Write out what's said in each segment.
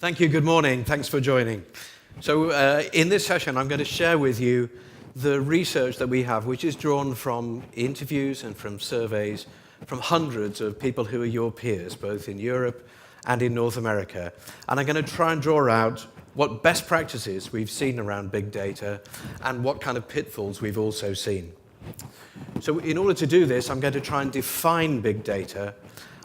Thank you, good morning. Thanks for joining. So in this session, I'm going to share with you the research that we have, which is drawn from interviews and from surveys from hundreds of people who are your peers, both in Europe and in North America. And I'm going to try and draw out what best practices we've seen around big data and what kind of pitfalls we've also seen. So in order to do this, I'm going to try and define big data.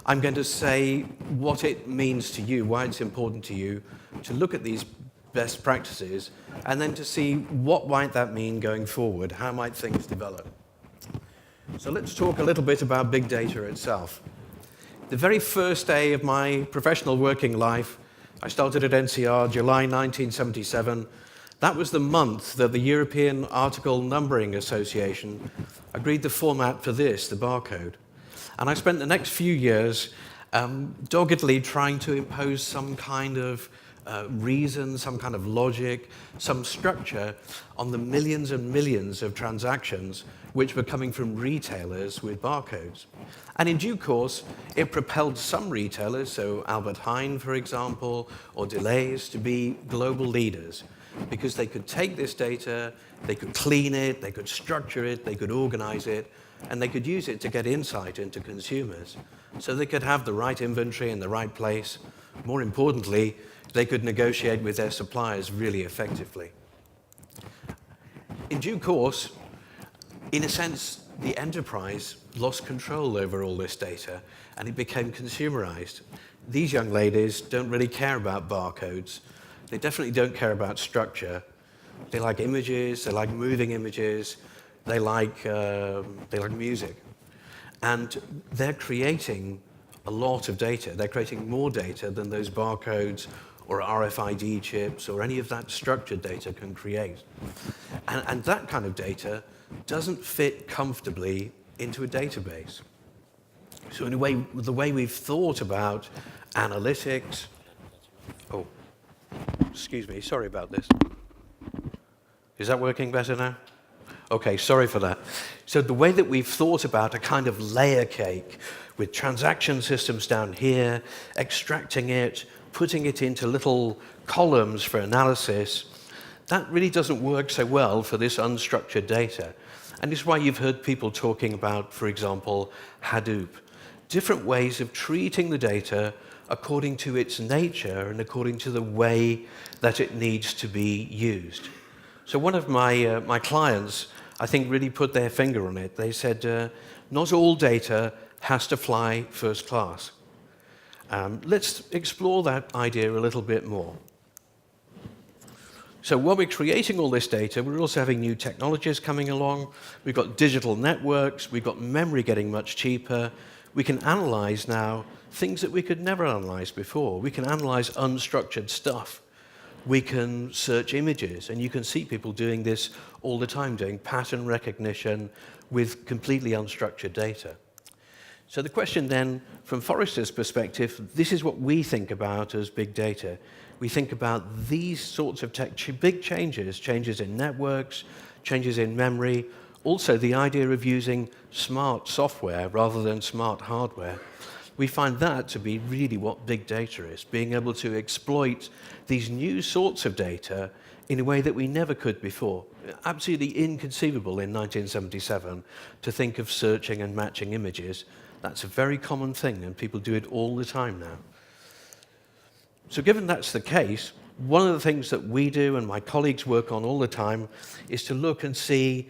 I'm going to say what it means to you, why it's important to you to look at these best practices, and then to see what might that mean going forward, how might things develop. So let's talk a little bit about big data itself. The very first day of my professional working life, I started at NCR, July 1977. That was the month that the European Article Numbering Association agreed the format for this, the barcode. And I spent the next few years doggedly trying to impose some kind of reason, some kind of logic, some structure on the millions and millions of transactions which were coming from retailers with barcodes. And in due course, it propelled some retailers, so Albert Heijn, for example, or Deleuze, to be global leaders, because they could take this data, they could clean it, they could structure it, they could organize it, and they could use it to get insight into consumers. So they could have the right inventory in the right place. More importantly, they could negotiate with their suppliers really effectively. In due course, in a sense, the enterprise lost control over all this data, and it became consumerized. These young ladies don't really care about barcodes. They definitely don't care about structure. They like images, they like moving images, they like music. And they're creating a lot of data. They're creating more data than those barcodes or RFID chips or any of that structured data can create. And that kind of data doesn't fit comfortably into a database. So in a way, the way we've thought about analytics, excuse me, sorry about this. Is that working better now? Okay, sorry for that. So the way that we've thought about a kind of layer cake with transaction systems down here, extracting it, putting it into little columns for analysis, that really doesn't work so well for this unstructured data. And it's why you've heard people talking about, for example, Hadoop. Different ways of treating the data according to its nature and according to the way that it needs to be used. So one of my clients, I think, really put their finger on it. They said, not all data has to fly first class. Let's explore that idea a little bit more. So while we're creating all this data, we're also having new technologies coming along. We've got digital networks. We've got memory getting much cheaper. We can analyze now things that we could never analyze before. We can analyze unstructured stuff. We can search images, and you can see people doing this all the time, doing pattern recognition with completely unstructured data. So the question then, from Forrester's perspective, this is what we think about as big data. We think about these sorts of big changes in networks, changes in memory, also the idea of using smart software rather than smart hardware. We find that to be really what big data is, being able to exploit these new sorts of data in a way that we never could before. Absolutely inconceivable in 1977 to think of searching and matching images. That's a very common thing, and people do it all the time now. So given that's the case, one of the things that we do and my colleagues work on all the time is to look and see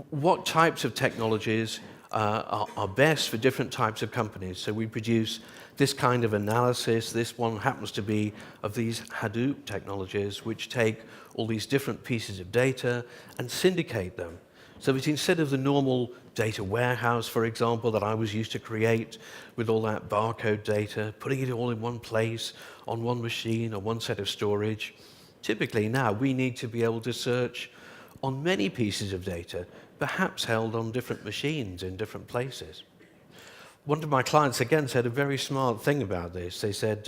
what types of technologies are best for different types of companies. So we produce this kind of analysis. This one happens to be of these Hadoop technologies, which take all these different pieces of data and syndicate them. So that instead of the normal data warehouse, for example, that I was used to create with all that barcode data, putting it all in one place, on one machine, or one set of storage, typically now we need to be able to search on many pieces of data, perhaps held on different machines in different places. One of my clients, again, said a very smart thing about this. They said,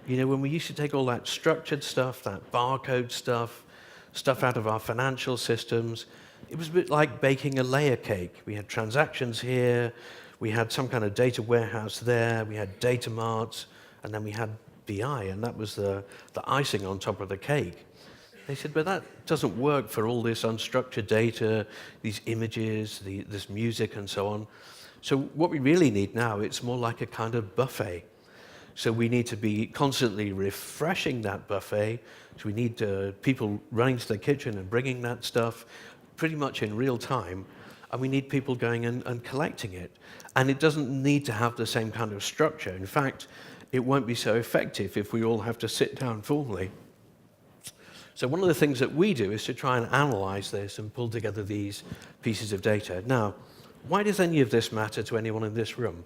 when we used to take all that structured stuff, that barcode stuff out of our financial systems, it was a bit like baking a layer cake. We had transactions here, we had some kind of data warehouse there, we had data marts, and then we had BI, and that was the icing on top of the cake. They said, but that doesn't work for all this unstructured data, these images, this music, and so on. So what we really need now, it's more like a kind of buffet. So we need to be constantly refreshing that buffet. So we need people running to the kitchen and bringing that stuff pretty much in real time. And we need people going and collecting it. And it doesn't need to have the same kind of structure. In fact, it won't be so effective if we all have to sit down formally. So one of the things that we do is to try and analyze this and pull together these pieces of data. Now, why does any of this matter to anyone in this room?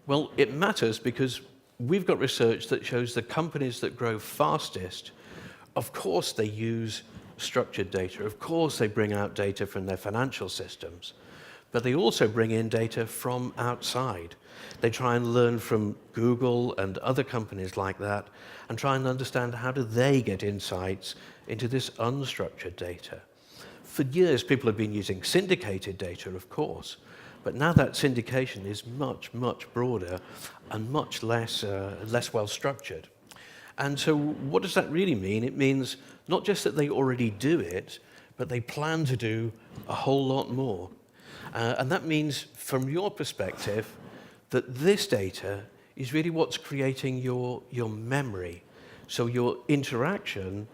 Well, it matters because we've got research that shows the companies that grow fastest, of course they use structured data. Of course they bring out data from their financial systems. But they also bring in data from outside. They try and learn from Google and other companies like that and try and understand how do they get insights into this unstructured data. For years, people have been using syndicated data, of course, but now that syndication is much, much broader and much less well structured. And so what does that really mean? It means not just that they already do it, but they plan to do a whole lot more. And that means, from your perspective, that this data is really what's creating your memory. So your interaction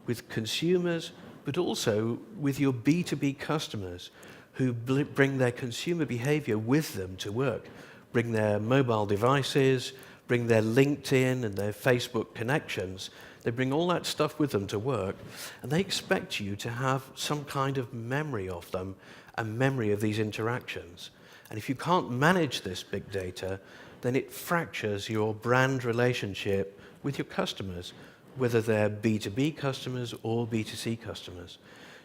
with consumers, but also with your B2B customers who bring their consumer behavior with them to work, bring their mobile devices, bring their LinkedIn and their Facebook connections. They bring all that stuff with them to work, and they expect you to have some kind of memory of them and memory of these interactions. And if you can't manage this big data, then it fractures your brand relationship with your customers, whether they're B2B customers or B2C customers.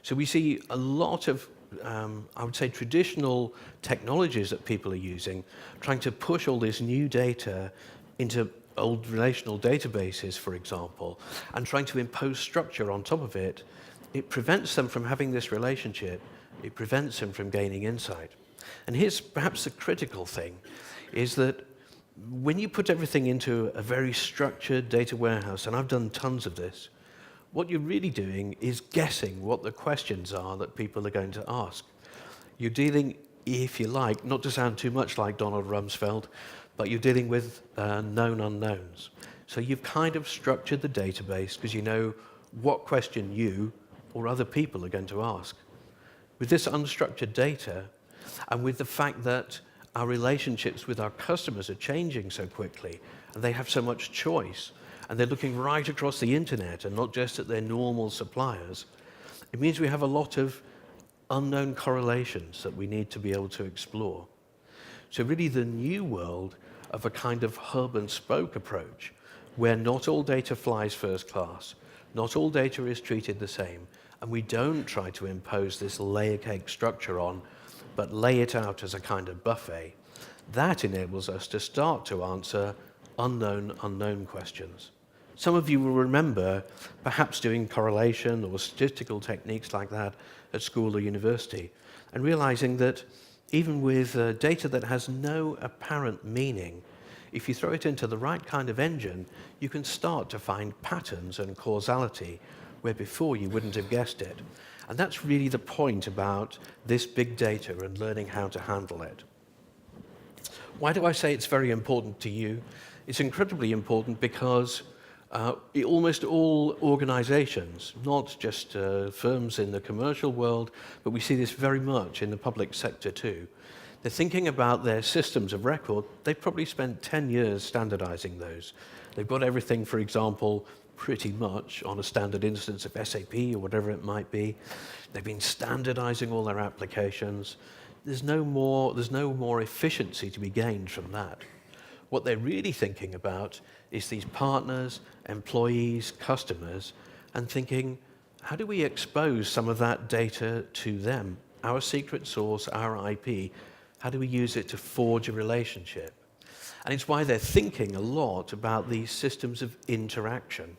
So we see a lot of, I would say, traditional technologies that people are using, trying to push all this new data into old relational databases, for example, and trying to impose structure on top of it. It prevents them from having this relationship. It prevents them from gaining insight. And here's perhaps the critical thing, is that when you put everything into a very structured data warehouse, and I've done tons of this, what you're really doing is guessing what the questions are that people are going to ask. You're dealing, if you like, not to sound too much like Donald Rumsfeld, but you're dealing with known unknowns. So you've kind of structured the database because you know what question you or other people are going to ask. With this unstructured data, and with the fact that our relationships with our customers are changing so quickly, and they have so much choice, and they're looking right across the internet and not just at their normal suppliers, it means we have a lot of unknown correlations that we need to be able to explore. So really the new world of a kind of hub and spoke approach, where not all data flies first class, not all data is treated the same, and we don't try to impose this layer cake structure on, but lay it out as a kind of buffet. That enables us to start to answer unknown questions. Some of you will remember perhaps doing correlation or statistical techniques like that at school or university, and realizing that even with data that has no apparent meaning, if you throw it into the right kind of engine, you can start to find patterns and causality where before you wouldn't have guessed it. And that's really the point about this big data and learning how to handle it. Why do I say it's very important to you? It's incredibly important because almost all organizations, not just firms in the commercial world, but we see this very much in the public sector too. They're thinking about their systems of record. They've probably spent 10 years standardizing those. They've got everything, for example, pretty much on a standard instance of SAP or whatever it might be. They've been standardizing all their applications. There's no more efficiency to be gained from that. What they're really thinking about is these partners, employees, customers, and thinking, how do we expose some of that data to them? Our secret source, our IP, how do we use it to forge a relationship? And it's why they're thinking a lot about these systems of interaction.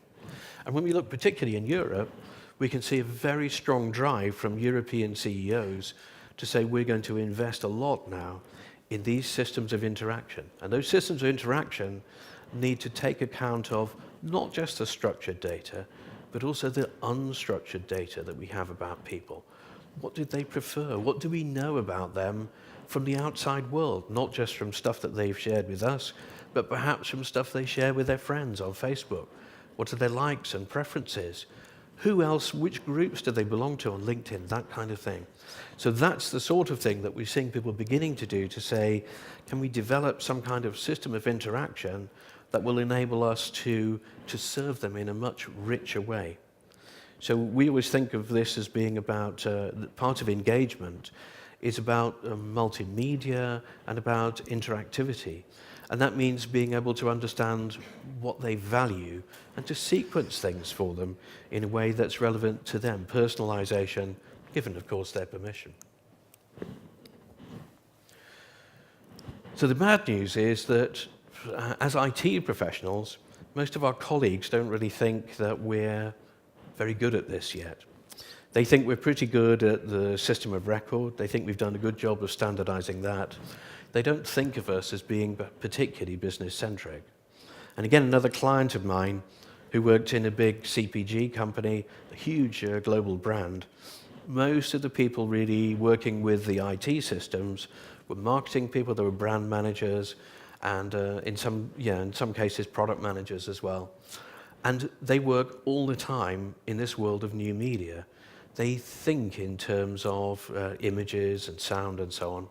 And when we look particularly in Europe, we can see a very strong drive from European CEOs to say we're going to invest a lot now in these systems of interaction. And those systems of interaction need to take account of not just the structured data, but also the unstructured data that we have about people. What did they prefer? What do we know about them from the outside world? Not just from stuff that they've shared with us, but perhaps from stuff they share with their friends on Facebook. What are their likes and preferences? Who else, which groups do they belong to on LinkedIn? That kind of thing. So that's the sort of thing that we're seeing people beginning to do, to say, can we develop some kind of system of interaction that will enable us to serve them in a much richer way? So we always think of this as being about, part of engagement is about multimedia and about interactivity. And that means being able to understand what they value and to sequence things for them in a way that's relevant to them. Personalization, given, of course, their permission. So the bad news is that as IT professionals, most of our colleagues don't really think that we're very good at this yet. They think we're pretty good at the system of record. They think we've done a good job of standardizing that. They don't think of us as being particularly business-centric. And again, another client of mine who worked in a big CPG company, a huge global brand, most of the people really working with the IT systems were marketing people, they were brand managers, and in some cases product managers as well. And they work all the time in this world of new media. They think in terms of images and sound and so on.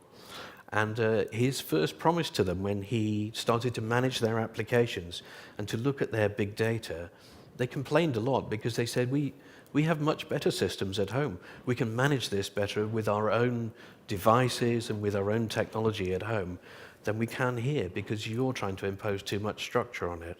And his first promise to them when he started to manage their applications and to look at their big data, they complained a lot because they said, we have much better systems at home. We can manage this better with our own devices and with our own technology at home than we can here because you're trying to impose too much structure on it.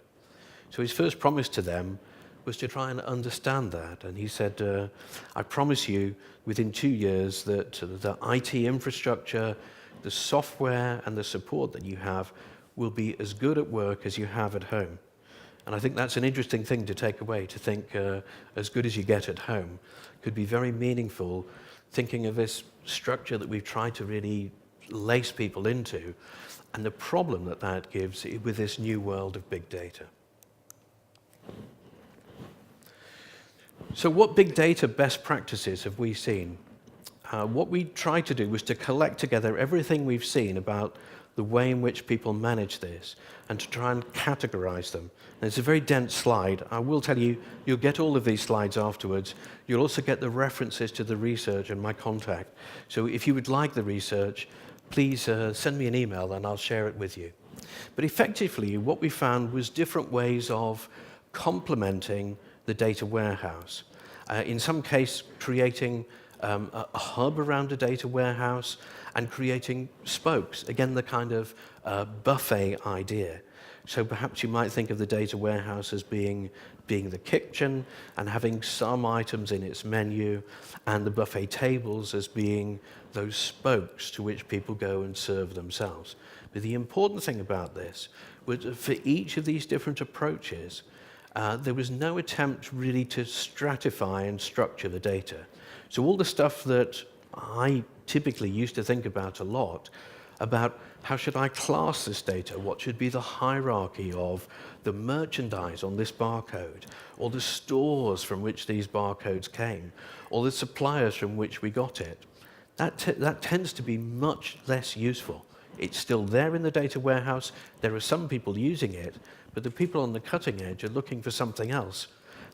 So his first promise to them was to try and understand that. And he said, I promise you within 2 years that the IT infrastructure, the software and the support that you have will be as good at work as you have at home. And I think that's an interesting thing to take away, to think as good as you get at home could be very meaningful, thinking of this structure that we've tried to really lace people into and the problem that that gives with this new world of big data. So what big data best practices have we seen? What we tried to do was to collect together everything we've seen about the way in which people manage this and to try and categorize them. And it's a very dense slide. I will tell you, you'll get all of these slides afterwards. You'll also get the references to the research and my contact. So if you would like the research, please send me an email and I'll share it with you. But effectively, what we found was different ways of complementing the data warehouse. In some case, creating a hub around a data warehouse and creating spokes. Again, the kind of buffet idea. So perhaps you might think of the data warehouse as being the kitchen and having some items in its menu, and the buffet tables as being those spokes to which people go and serve themselves. But the important thing about this was that for each of these different approaches, there was no attempt really to stratify and structure the data. So all the stuff that I typically used to think about a lot, about how should I class this data, what should be the hierarchy of the merchandise on this barcode, or the stores from which these barcodes came, or the suppliers from which we got it, that tends to be much less useful. It's still there in the data warehouse, there are some people using it, but the people on the cutting edge are looking for something else.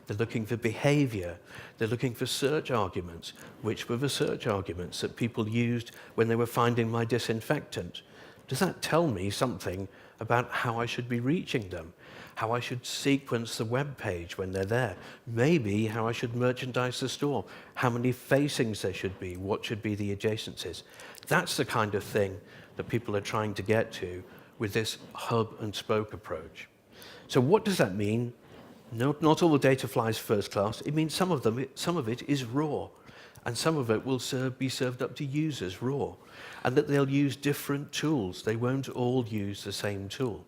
They're looking for behavior. They're looking for search arguments. Which were the search arguments that people used when they were finding my disinfectant? Does that tell me something about how I should be reaching them? How I should sequence the web page when they're there? Maybe how I should merchandise the store? How many facings there should be? What should be the adjacencies? That's the kind of thing that people are trying to get to with this hub and spoke approach. So what does that mean? Not all the data flies first class. It means some of it is raw, and some of it will be served up to users raw, and that they'll use different tools. They won't all use the same tool.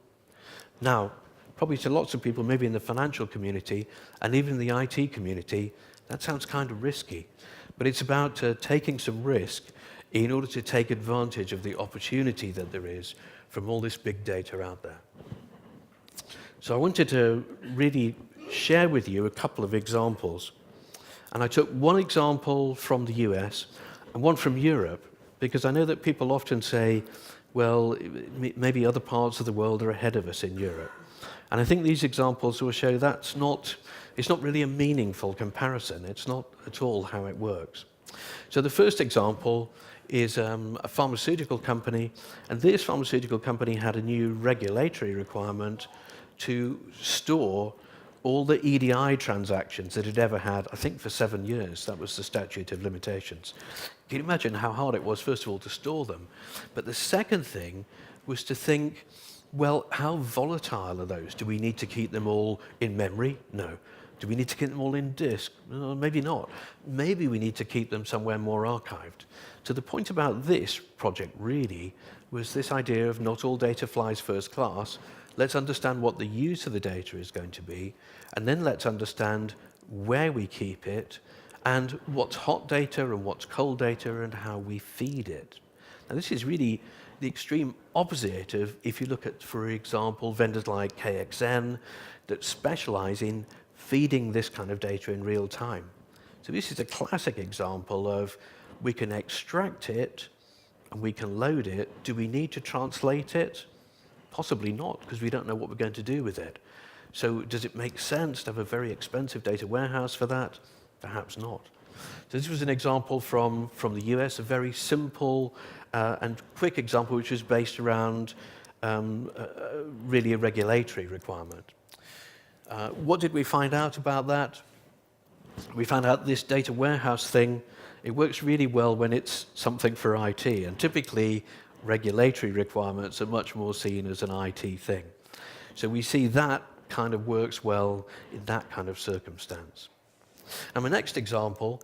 Now, probably to lots of people, maybe in the financial community and even the IT community, that sounds kind of risky, but it's about taking some risk in order to take advantage of the opportunity that there is from all this big data out there. So I wanted to really share with you a couple of examples. And I took one example from the US and one from Europe, because I know that people often say, well, maybe other parts of the world are ahead of us in Europe. And I think these examples will show it's not really a meaningful comparison. It's not at all how it works. So the first example is a pharmaceutical company, and this pharmaceutical company had a new regulatory requirement to store all the EDI transactions that it ever had, I think for 7 years. That was the statute of limitations. Can you imagine how hard it was, first of all, to store them? But the second thing was to think, well, how volatile are those? Do we need to keep them all in memory? No. Do we need to keep them all in disk? Maybe not. Maybe we need to keep them somewhere more archived. So the point about this project really was this idea of not all data flies first class. Let's understand what the use of the data is going to be, and then let's understand where we keep it, and what's hot data and what's cold data, and how we feed it. Now, this is really the extreme opposite of, if you look at, for example, vendors like KXN that specialize in feeding this kind of data in real time. So this is a classic example of we can extract it and we can load it. Do we need to translate it? Possibly not, because we don't know what we're going to do with it. So does it make sense to have a very expensive data warehouse for that? Perhaps not. So this was an example from the US, a very simple and quick example, which was based around really a regulatory requirement. What did we find out about that? We found out this data warehouse thing, it works really well when it's something for IT, and typically regulatory requirements are much more seen as an IT thing. So we see that kind of works well in that kind of circumstance. And my next example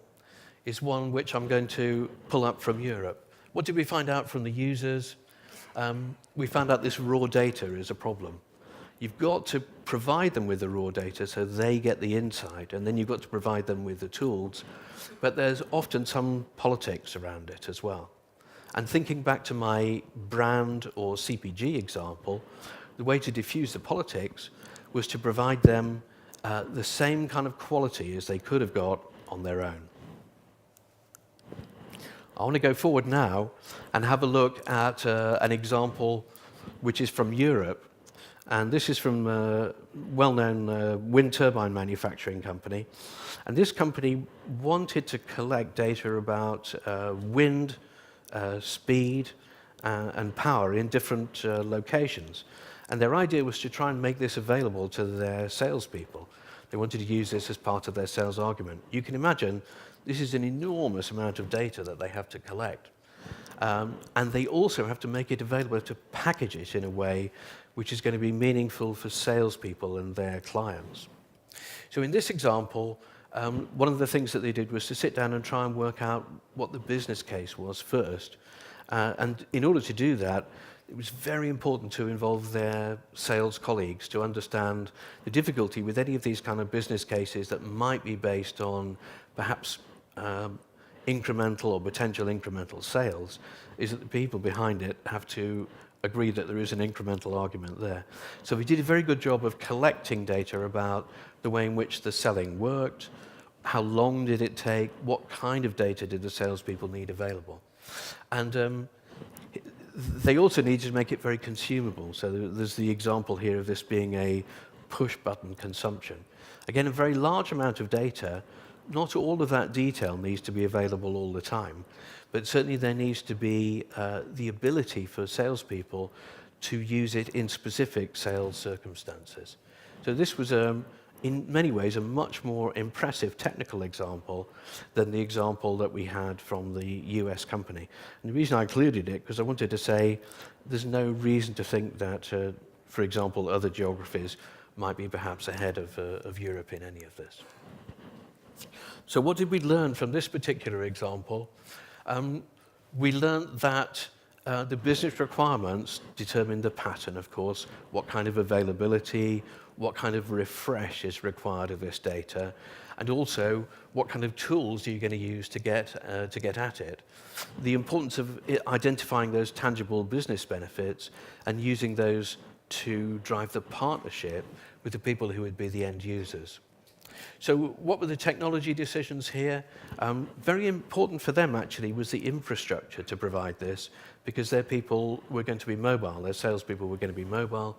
is one which I'm going to pull up from Europe. What did we find out from the users? We found out this raw data is a problem. You've got to provide them with the raw data so they get the insight, and then you've got to provide them with the tools. But there's often some politics around it as well. And thinking back to my brand or CPG example, the way to diffuse the politics was to provide them the same kind of quality as they could have got on their own. I want to go forward now and have a look at an example which is from Europe. And this is from a well-known wind turbine manufacturing company. And this company wanted to collect data about wind, speed, and power in different locations. And their idea was to try and make this available to their salespeople. They wanted to use this as part of their sales argument. You can imagine this is an enormous amount of data that they have to collect. And they also have to make it available to package it in a way which is going to be meaningful for salespeople and their clients. So in this example, one of the things that they did was to sit down and try and work out what the business case was first. And in order to do that, it was very important to involve their sales colleagues to understand the difficulty with any of these kind of business cases that might be based on perhaps incremental or potential incremental sales, is that the people behind it have to agree that there is an incremental argument there. So we did a very good job of collecting data about the way in which the selling worked, how long did it take, what kind of data did the salespeople need available. And they also needed to make it very consumable. So there's the example here of this being a push-button consumption. Again, a very large amount of data. Not all of that detail needs to be available all the time, but certainly there needs to be the ability for salespeople to use it in specific sales circumstances. So this was, in many ways, a much more impressive technical example than the example that we had from the US company. And the reason I included it, because I wanted to say there's no reason to think that, for example, other geographies might be perhaps ahead of Europe in any of this. So what did we learn from this particular example? We learned that the business requirements determine the pattern, of course, what kind of availability, what kind of refresh is required of this data, and also what kind of tools are you going to use to get at it. The importance of identifying those tangible business benefits and using those to drive the partnership with the people who would be the end users. So what were the technology decisions here? Very important for them, actually, was the infrastructure to provide this, because their people were going to be mobile. Their salespeople were going to be mobile.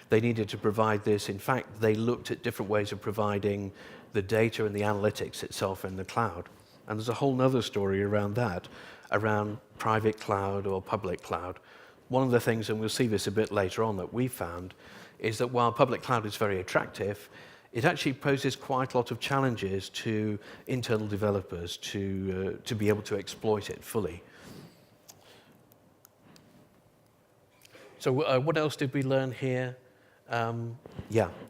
They needed to provide this. In fact, they looked at different ways of providing the data and the analytics itself in the cloud. And there's a whole other story around that, around private cloud or public cloud. One of the things, and we'll see this a bit later on, that we found is that while public cloud is very attractive, it actually poses quite a lot of challenges to internal developers to be able to exploit it fully. So what else did we learn here?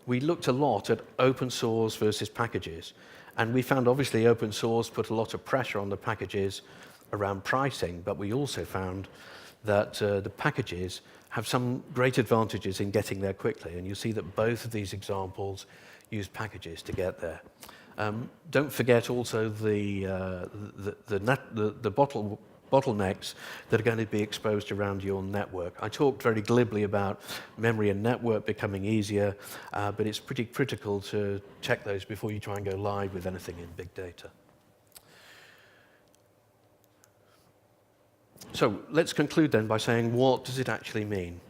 We looked a lot at open source versus packages. And we found, obviously, open source put a lot of pressure on the packages around pricing, but we also found that the packages have some great advantages in getting there quickly. And you see that both of these examples use packages to get there. Don't forget also the bottlenecks that are going to be exposed around your network. I talked very glibly about memory and network becoming easier, but it's pretty critical to check those before you try and go live with anything in big data. So let's conclude then by saying, what does it actually mean?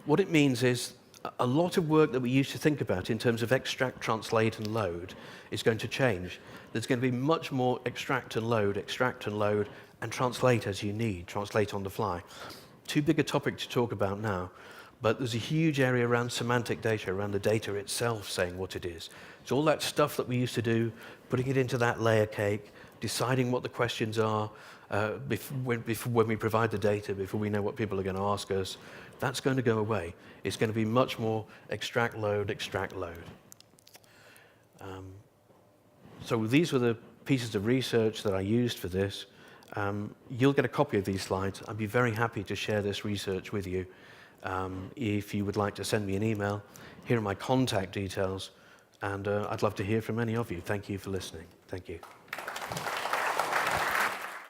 What it means is a lot of work that we used to think about in terms of extract, translate, and load is going to change. There's going to be much more extract and load, and translate as you need, translate on the fly. Too big a topic to talk about now, but there's a huge area around semantic data, around the data itself saying what it is. So all that stuff that we used to do, putting it into that layer cake, deciding what the questions are when we provide the data, before we know what people are going to ask us, that's going to go away. It's going to be much more extract, load, extract, load. So these were the pieces of research that I used for this. You'll get a copy of these slides. I'd be very happy to share this research with you. If you would like to send me an email, here are my contact details, and I'd love to hear from any of you. Thank you for listening. Thank you.